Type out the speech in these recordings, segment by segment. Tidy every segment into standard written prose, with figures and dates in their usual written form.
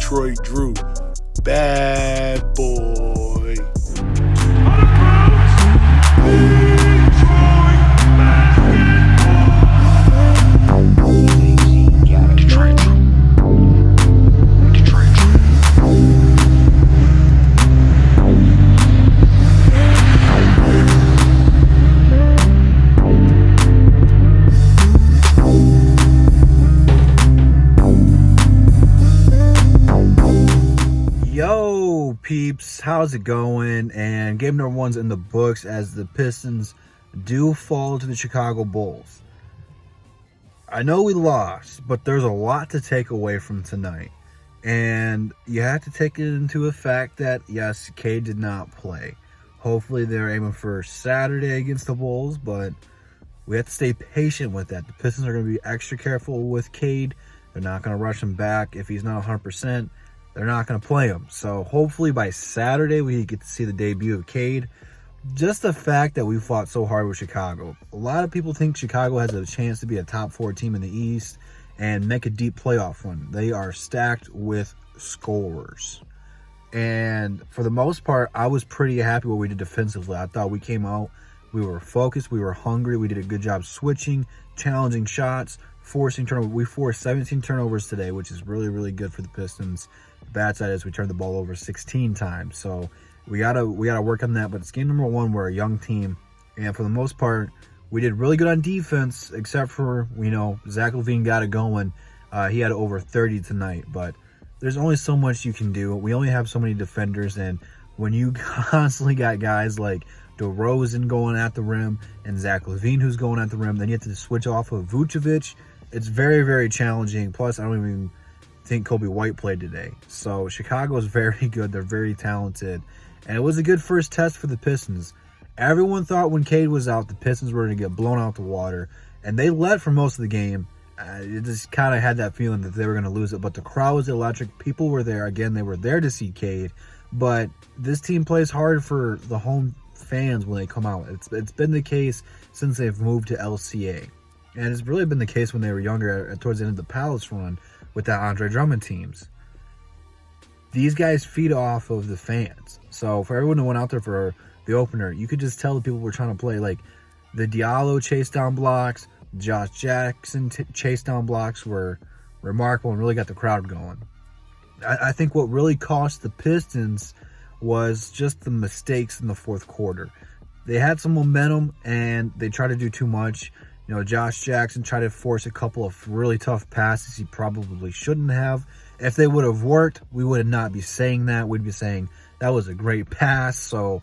Detroit Drew. Bad boy. Yo, peeps, how's it going? And game number one's in the books as the Pistons do fall to the Chicago Bulls. I know we lost, but there's a lot to take away from tonight. And you have to take it into the fact that, yes, Cade did not play. Hopefully they're aiming for Saturday against the Bulls, but we have to stay patient with that. The Pistons are going to be extra careful with Cade. They're not going to rush him back if he's not 100%. They're not going to play him. So hopefully by Saturday we get to see the debut of Cade. Just the fact that we fought so hard with Chicago. A lot of people think Chicago has a chance to be a top 4 team in the East and make a deep playoff run. They are stacked with scorers. And for the most part, I was pretty happy what we did defensively. I thought we came out, we were focused, we were hungry, we did a good job switching, challenging shots, forcing turnovers. We forced 17 turnovers today, which is really, really good for the Pistons. The bad side is we turned the ball over 16 times. So we gotta work on that. But it's game number one. We're a young team, and for the most part, we did really good on defense, except for, Zach LaVine got it going. He had over 30 tonight, but there's only so much you can do. We only have so many defenders, and when you constantly got guys like DeRozan going at the rim and Zach LaVine who's going at the rim, then you have to switch off of Vucevic. It's very, very challenging. Plus, I don't even think Kobe White played today. So Chicago is very good. They're very talented. And it was a good first test for the Pistons. Everyone thought when Cade was out, the Pistons were going to get blown out the water. And they led for most of the game. It just kind of had that feeling that they were going to lose it. But the crowd was electric. People were there. Again, they were there to see Cade. But this team plays hard for the home fans when they come out. It's been the case since they've moved to LCA. And it's really been the case when they were younger, towards the end of the Palace run with that Andre Drummond teams. These guys feed off of the fans. So for everyone who went out there for the opener, you could just tell the people were trying to play. Like the Diallo chase down blocks, Josh Jackson chase down blocks were remarkable and really got the crowd going. I think what really cost the Pistons was just the mistakes in the fourth quarter. They had some momentum and they tried to do too much. Josh Jackson tried to force a couple of really tough passes he probably shouldn't have. If they would have worked, we would not be saying that. We'd be saying that was a great pass. So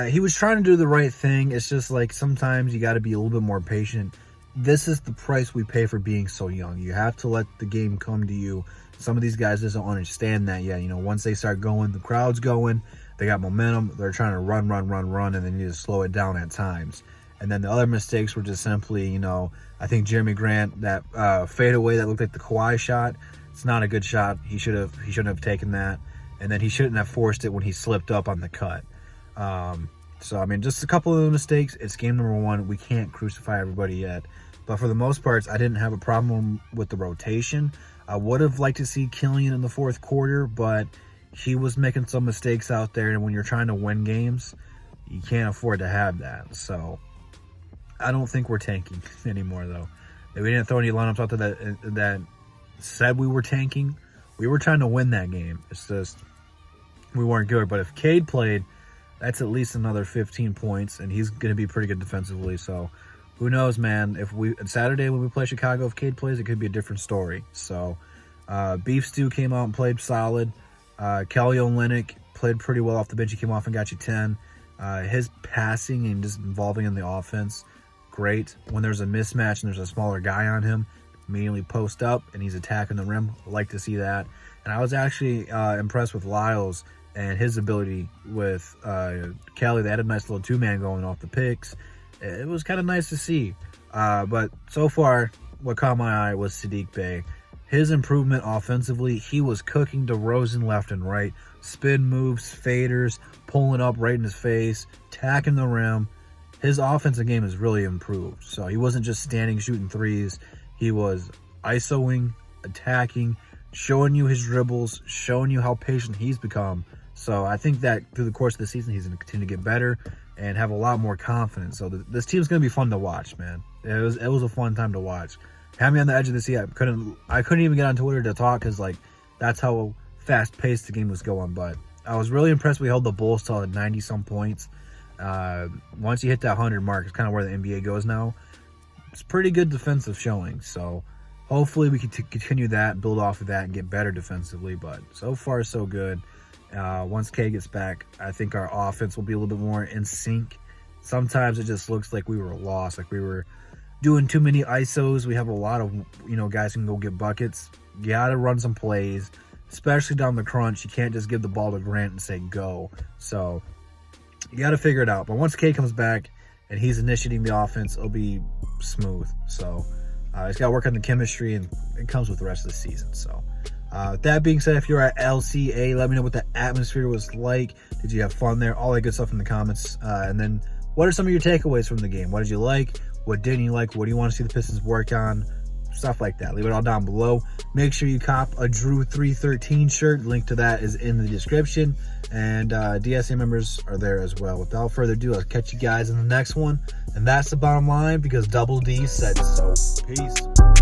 he was trying to do the right thing. It's just like sometimes you got to be a little bit more patient. This is the price we pay for being so young. You have to let the game come to you. Some of these guys just don't understand that yet. Once they start going, the crowd's going, they got momentum, they're trying to run, and they need to slow it down at times. And then the other mistakes were just simply, I think Jeremy Grant, that fadeaway that looked like the Kawhi shot, it's not a good shot. He shouldn't have taken that. And then he shouldn't have forced it when he slipped up on the cut. Just a couple of mistakes. It's game number one. We can't crucify everybody yet. But for the most part, I didn't have a problem with the rotation. I would have liked to see Killian in the fourth quarter, but he was making some mistakes out there. And when you're trying to win games, you can't afford to have that. So I don't think we're tanking anymore, though. We didn't throw any lineups out there that said we were tanking. We were trying to win that game. It's just we weren't good. But if Cade played, that's at least another 15 points, and he's going to be pretty good defensively. So who knows, man? Saturday when we play Chicago, if Cade plays, it could be a different story. So Beef Stew came out and played solid. Kelly Olynyk played pretty well off the bench. He came off and got you 10. His passing and just involving in the offense, great. When there's a mismatch and there's a smaller guy on him, immediately post up and he's attacking the rim. I like to see that. And I was actually impressed with Lyles and his ability with Kelly. They had a nice little two-man going off the picks. It was kind of nice to see. But so far, what caught my eye was Sadiq Bey. His improvement offensively, he was cooking DeRozan left and right. Spin moves, faders, pulling up right in his face, tacking the rim. His offensive game has really improved. So he wasn't just standing shooting threes. He was isoing, attacking, showing you his dribbles, showing you how patient he's become. So I think that through the course of the season, he's going to continue to get better and have a lot more confidence. So this team's going to be fun to watch, man. It was a fun time to watch. Had me on the edge of the seat. I couldn't even get on Twitter to talk because like that's how fast paced the game was going. But I was really impressed. We held the Bulls to 90 some points. Once you hit that 100 mark, it's kind of where the NBA goes now. It's pretty good defensive showing. So hopefully we can continue that, build off of that, and get better defensively. But so far so good. Once K gets back, I think our offense will be a little bit more in sync. Sometimes it just looks like we were lost, like we were doing too many ISOs. We have a lot of, guys who can go get buckets. You got to run some plays, especially down the crunch. You can't just give the ball to Grant and say go. So you got to figure it out. But once K comes back and he's initiating the offense, it'll be smooth. So he's got to work on the chemistry, and it comes with the rest of the season. So with that being said, if you're at LCA, let me know what the atmosphere was like. Did you have fun there? All that good stuff in the comments. And then what are some of your takeaways from the game? What did you like? What didn't you like? What do you want to see the Pistons work on? Stuff like that. Leave it all down below. Make sure you cop a Drew 313 shirt. Link to that is in the description. And DSA members are there as well. Without further ado, I'll catch you guys in the next one. And that's the bottom line, because Double D said so. Peace.